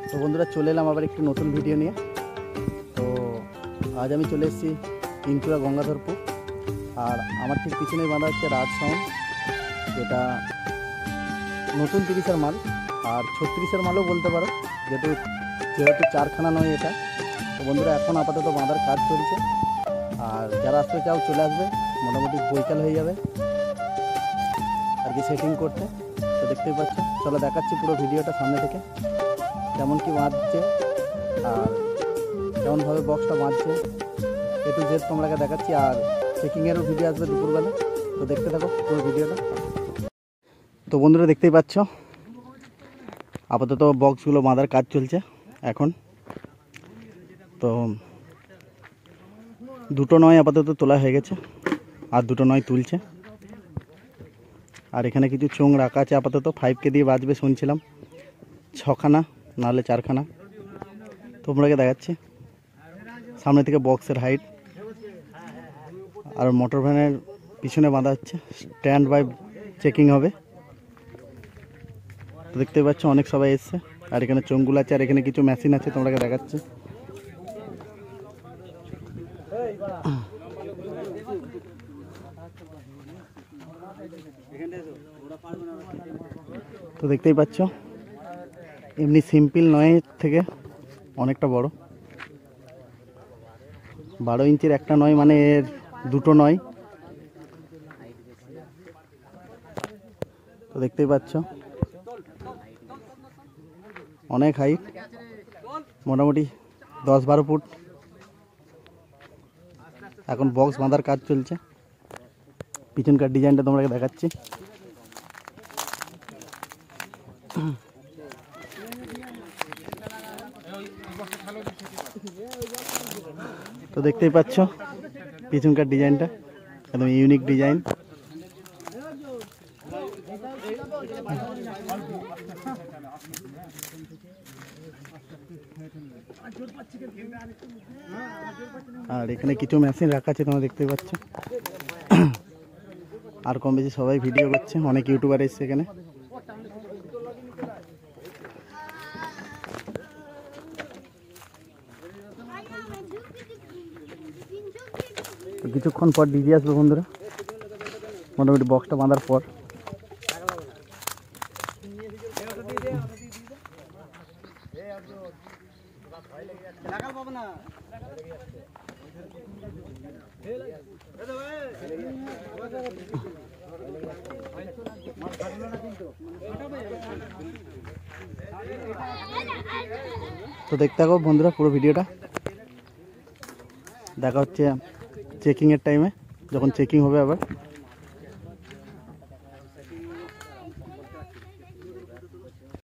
তো বন্ধুরা চলে এলাম আবার একটি নতুন ভিডিও নিয়ে। তো আজ আমি চলে এসেছি ইনচুয়া গঙ্গাধরপুর, আর আমার ঠিক পিছনেই বাঁধা হচ্ছে রাজ সাউন্ড, যেটা নতুন 30-এর মাল আর 36-এর মালও বলতে পারো, যেহেতু চারখানা নয় এটা। তো বন্ধুরা এখন আপাতত বাঁধার কাজ চলছে, আর যারা আসতে চাও চলে আসবে, মোটামুটি বৈকাল হয়ে যাবে আর কি সেটিং করতে। তো দেখতেই পাচ্ছ, চলো দেখাচ্ছি পুরো ভিডিওটা সামনে থেকে, কেমন কি বাঁধছে আর কেমনভাবে বক্সটা বাঁধছে A to Z তোমরাকে দেখাচ্ছি। আর চেকিংয়েরও ভিডিও আসবে দুপুরবেলা, তো দেখতে থাকো পুরো ভিডিওটা। তো বন্ধুরা দেখতেই পাচ্ছ আপাতত বক্সগুলো বাঁধার কাজ চলছে এখন। তো দুটো নয় আপাতত তোলা হয়ে গেছে, আর দুটো নয় তুলছে। আর এখানে কিছু চোঙ রাখা আছে আপাতত, 5K দিয়ে বাজবে শুনছিলাম, 6খানা নাহলে 4খানা। তোমরাকে দেখাচ্ছি সামনে থেকে বক্সের হাইট। আর মোটর ভ্যানের পিছনে বাঁধা হচ্ছে, স্ট্যান্ড বাই চেকিং হবে। তো দেখতে পাচ্ছ অনেক সবাই এসছে, আর এখানে চোঙগুলো আছে, আর এখানে কিছু মেশিন আছে তোমরাকে দেখাচ্ছি। তো দেখতেই পাচ্ছ এমনি সিম্পল নয়ের থেকে অনেকটা বড়, 12 ইঞ্চির একটা নয়, মানে এর দুটো নয়। তো দেখতেই পাচ্ছ অনেক হাইট, মোটামুটি 10-12 ফুট। এখন বক্স বাঁধার কাজ চলছে। পিছনকার ডিজাইনটা তোমরা দেখাচ্ছি। তো দেখতেই পাচ্ছ পিছনকার ডিজাইনটা একদম ইউনিক ডিজাইন। আর এখানে কিছু মেশিন রাখা আছে তোমরা দেখতেই পাচ্ছ। আর কম বেশি সবাই ভিডিও করছে, অনেক ইউটিউবার এসছে এখানে। তো কিছুক্ষণ পর ডিজে আসবে বন্ধুরা, মোটামুটি বক্সটা বাঁধার পর। তো দেখতে থাকো বন্ধুরা পুরো ভিডিওটা, দেখা হচ্ছে চেকিংয়ের টাইমে, যখন চেকিং হবে আবার।